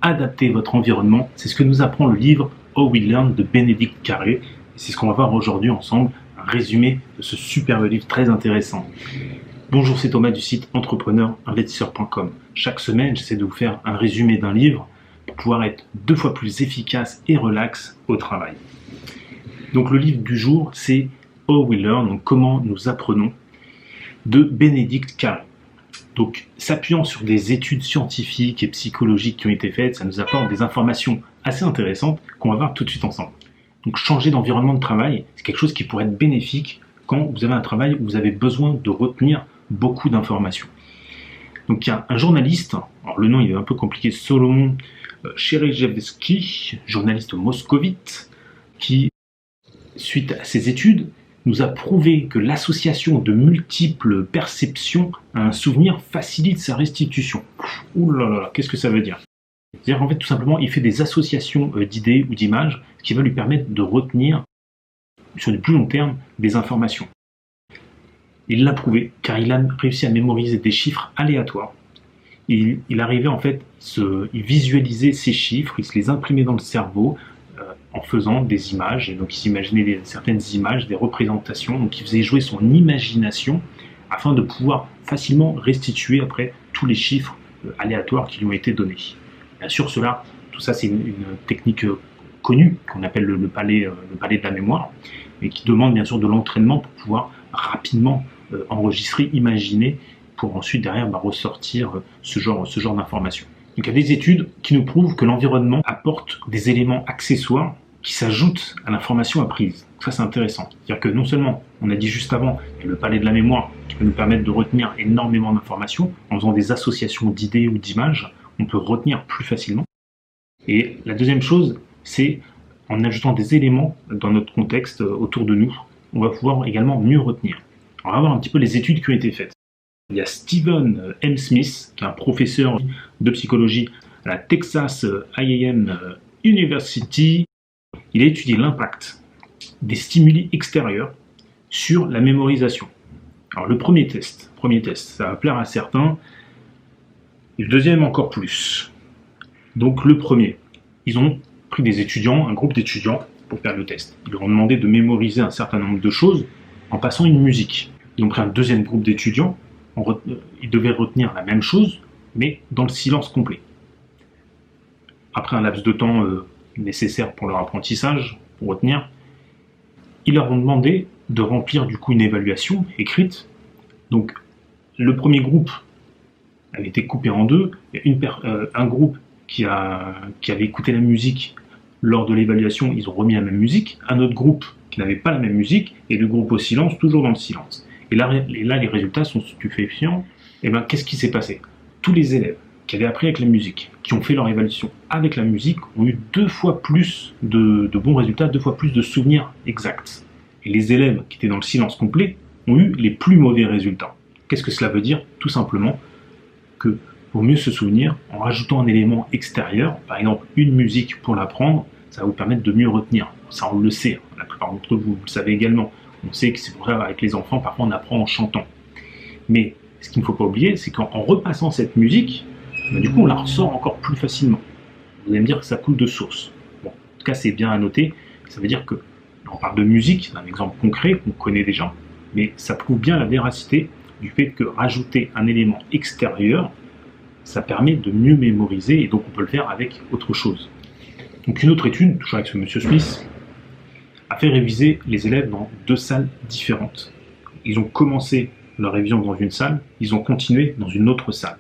adapter votre environnement. C'est ce que nous apprend le livre How We Learn de Bénédicte Carré. Et c'est ce qu'on va voir aujourd'hui ensemble, un résumé de ce superbe livre très intéressant. Bonjour, c'est Thomas du site entrepreneurinvestisseur.com. Chaque semaine, j'essaie de vous faire un résumé d'un livre pour pouvoir être 2 fois plus efficace et relax au travail. Donc le livre du jour, c'est How We Learn, donc comment nous apprenons, de Bénédicte Carré. Donc, s'appuyant sur des études scientifiques et psychologiques qui ont été faites, ça nous apporte des informations assez intéressantes qu'on va voir tout de suite ensemble. Donc, changer d'environnement de travail, c'est quelque chose qui pourrait être bénéfique quand vous avez un travail où vous avez besoin de retenir beaucoup d'informations. Donc, il y a un journaliste, alors le nom il est un peu compliqué, Solomon Cherejevski, journaliste moscovite, qui, suite à ses études, nous a prouvé que l'association de multiples perceptions à un souvenir facilite sa restitution. Ouh là là, qu'est-ce que ça veut dire? C'est-à-dire qu'en fait, tout simplement, il fait des associations d'idées ou d'images qui va lui permettre de retenir, sur du plus long terme, des informations. Il l'a prouvé, car il a réussi à mémoriser des chiffres aléatoires. Il arrivait en fait, il visualisait ces chiffres, il se les imprimait dans le cerveau, en faisant des images, et donc il s'imaginait certaines images, des représentations, donc il faisait jouer son imagination afin de pouvoir facilement restituer après tous les chiffres aléatoires qui lui ont été donnés. Bien sûr, tout ça c'est une technique connue qu'on appelle le palais de la mémoire, mais qui demande bien sûr de l'entraînement pour pouvoir rapidement enregistrer, imaginer, pour ensuite derrière ressortir ce genre d'informations. Donc il y a des études qui nous prouvent que l'environnement apporte des éléments accessoires qui s'ajoutent à l'information apprise. Donc ça c'est intéressant. C'est-à-dire que non seulement, on a dit juste avant, il y a le palais de la mémoire qui peut nous permettre de retenir énormément d'informations, en faisant des associations d'idées ou d'images, on peut retenir plus facilement. Et la deuxième chose, c'est en ajoutant des éléments dans notre contexte autour de nous, on va pouvoir également mieux retenir. On va voir un petit peu les études qui ont été faites. Il y a Stephen M. Smith, qui est un professeur de psychologie à la Texas A&M University. Il a étudié l'impact des stimuli extérieurs sur la mémorisation. Alors le premier test, ça va plaire à certains. Le deuxième encore plus. Donc le premier, ils ont pris des étudiants, un groupe d'étudiants pour faire le test. Ils leur ont demandé de mémoriser un certain nombre de choses en passant une musique. Ils ont pris un deuxième groupe d'étudiants. Ils devaient retenir la même chose, mais dans le silence complet. Après un laps de temps nécessaire pour leur apprentissage, pour retenir, ils leur ont demandé de remplir du coup une évaluation écrite. Donc le premier groupe avait été coupé en deux. Il y a un groupe qui avait écouté la musique lors de l'évaluation, ils ont remis la même musique. Un autre groupe qui n'avait pas la même musique, et le groupe au silence, toujours dans le silence. Et là, les résultats sont stupéfiants. Et bien, qu'est-ce qui s'est passé? Tous les élèves qui avaient appris avec la musique, qui ont fait leur évaluation avec la musique, ont eu 2 fois plus de bons résultats, 2 fois plus de souvenirs exacts. Et les élèves qui étaient dans le silence complet ont eu les plus mauvais résultats. Qu'est-ce que cela veut dire? Tout simplement que pour mieux se souvenir, en rajoutant un élément extérieur, par exemple une musique pour l'apprendre, ça va vous permettre de mieux retenir. Ça, on le sait, la plupart d'entre vous, vous le savez également. On sait que c'est pour ça avec les enfants, parfois on apprend en chantant. Mais ce qu'il ne faut pas oublier, c'est qu'en repassant cette musique, du coup on la ressort encore plus facilement. Vous allez me dire que ça coule de source. Bon, en tout cas c'est bien à noter, ça veut dire que, on parle de musique, c'est un exemple concret qu'on connaît déjà, mais ça prouve bien la véracité du fait que rajouter un élément extérieur, ça permet de mieux mémoriser, et donc on peut le faire avec autre chose. Donc une autre étude, toujours avec ce monsieur Smith, a fait réviser les élèves dans 2 salles différentes. Ils ont commencé leur révision dans une salle, ils ont continué dans une autre salle.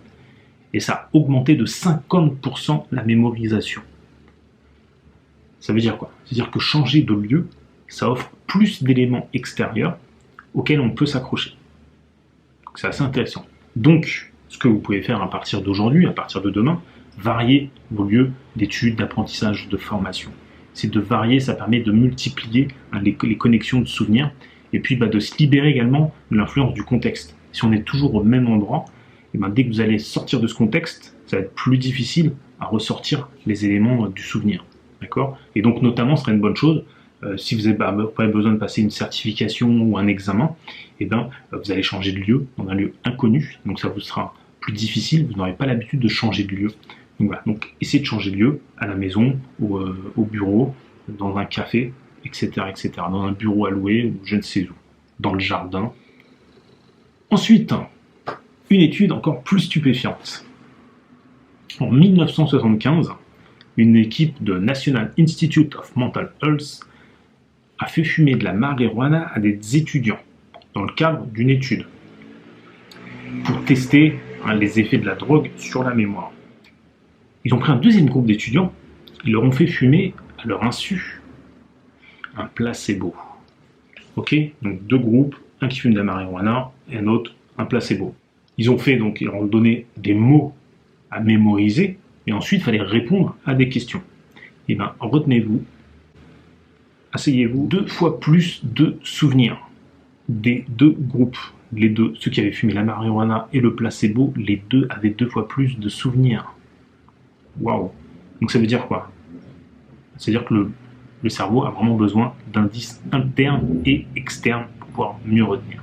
Et ça a augmenté de 50% la mémorisation. Ça veut dire quoi? C'est-à-dire que changer de lieu, ça offre plus d'éléments extérieurs auxquels on peut s'accrocher. C'est assez intéressant. Donc, ce que vous pouvez faire à partir d'aujourd'hui, à partir de demain, varier vos lieux d'études, d'apprentissage, de formation. C'est de varier, ça permet de multiplier les connexions de souvenirs et puis de se libérer également de l'influence du contexte. Si on est toujours au même endroit, et dès que vous allez sortir de ce contexte, ça va être plus difficile à ressortir les éléments du souvenir. D'accord? Et donc notamment, ce serait une bonne chose, si vous n'avez pas besoin de passer une certification ou un examen, vous allez changer de lieu dans un lieu inconnu, donc ça vous sera plus difficile, vous n'aurez pas l'habitude de changer de lieu Donc voilà, donc essayez de changer de lieu, à la maison, au bureau, dans un café, etc., etc., dans un bureau à louer, ou je ne sais où, dans le jardin. Ensuite, une étude encore plus stupéfiante. En 1975, une équipe de National Institute of Mental Health a fait fumer de la marijuana à des étudiants dans le cadre d'une étude pour tester les effets de la drogue sur la mémoire. Ils ont pris un deuxième groupe d'étudiants, ils leur ont fait fumer à leur insu un placebo. Ok, donc deux groupes, un qui fume de la marijuana et un autre un placebo. Ils leur ont donné des mots à mémoriser et ensuite il fallait répondre à des questions. Et bien retenez-vous, asseyez-vous 2 fois plus de souvenirs des deux groupes. Les deux, ceux qui avaient fumé la marijuana et le placebo, les deux avaient 2 fois plus de souvenirs. Waouh! Donc ça veut dire quoi? C'est-à-dire que le cerveau a vraiment besoin d'indices internes et externes pour pouvoir mieux retenir.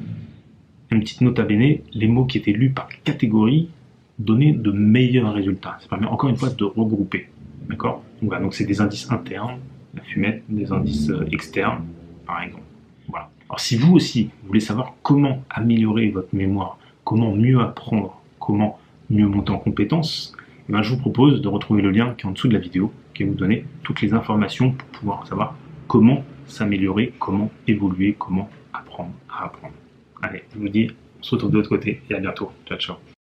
Une petite nota bene, les mots qui étaient lus par catégorie donnaient de meilleurs résultats. Ça permet encore une fois de regrouper. D'accord? Donc voilà, donc c'est des indices internes, la fumette, des indices externes, par exemple. Voilà. Alors si vous aussi, vous voulez savoir comment améliorer votre mémoire, comment mieux apprendre, comment mieux monter en compétences, eh bien, je vous propose de retrouver le lien qui est en dessous de la vidéo, qui va vous donner toutes les informations pour pouvoir savoir comment s'améliorer, comment évoluer, comment apprendre à apprendre. Allez, je vous dis, on se retrouve de l'autre côté et à bientôt. Ciao, ciao.